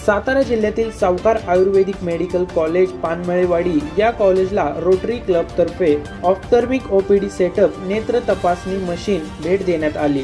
सातारा जिल्ह्यातील सावकार Ayurvedic medical college पानमळेवाडी या कॉलेजला रोटरी क्लब तर्फे ऑप्थर्मिक ओपीडी सेटअप नेत्र तपासणी मशीन भेट देण्यात आली।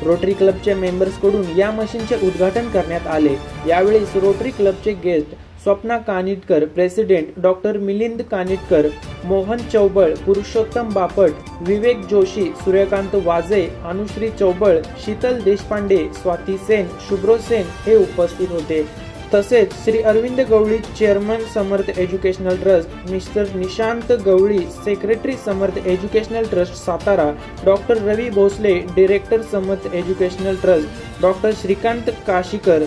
रोटरी क्लबच्या मेंबर्स कडून या मशीनचे उद्घाटन करण्यात आले। यावेळी रोटरी क्लबचे guest Swapna Kanitkar, president doctor Milind Kanitkar, Mohan Chaubal, Purushottam Bapat, Vivek Joshi, Suryakant Waje, Anushree Chaubal, Sheetal Deshpande, Swati Sen, शुभ्रो Sen हे उपस्थित होते। तसेच Shri Arvind Gawali, chairman Samarth educational trust, mister Nishant Gawali, secretary Samarth educational trust Satara, doctor Ravi Bhosale, director Samarth educational trust, doctor Shrikant Kashikar,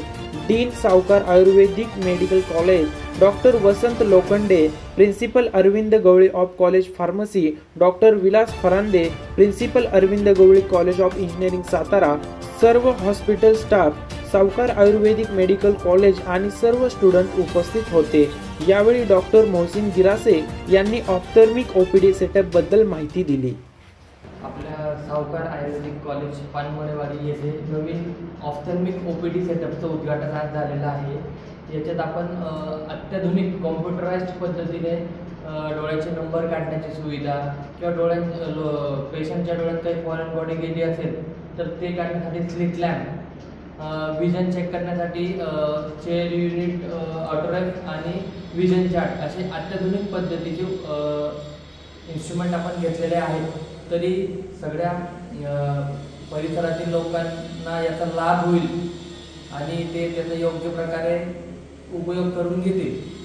dean Savkar Ayurvedic medical college, doctor Vasant Lokhande, principal Arvind Gawali of college pharmacy, doctor Vilas Farande, principal Arvind Gawali college of engineering Satara, सर्व हॉस्पिटल स्टाफ, सावकार Ayurvedic medical college आणि सर्व student उपस्थित होते। यावेळी डॉक्टर मोहसिन गिरासे यांनी ऑप्थर्मिक OPD setup बद्दल माहिती दिली। आपल्या सावकार आयुर्वेदिक कॉलेज पानमळेवाडी येथे नवीन ऑप्थर्मिक ओपीडी सेटअपचं उद्घाटन आज झालेलं आहे। याच्यात आपण अत्याधुनिक कॉम्प्युटराइज्ड पद्धतीने डोळ्याचे नंबर काढण्याची सुविधा किंवा पेशंटच्या डोळ्यात काही फॉरेन बॉडी गेली असेल तर ते काढण्यासाठी स्लिट लॅम्प, विजन चेक करण्यासाठी चेअर युनिट, ऑटोरेफ आणि विजन चार्ट असे अत्याधुनिक पद्धतीचे इन्स्ट्रुमेंट आपण घेतलेले आहेत। तरी सगळ्या परिसरातील लोकांना याचा लाभ होईल आणि ते त्याचा योग्य प्रकारे उपयोग करून घेतील।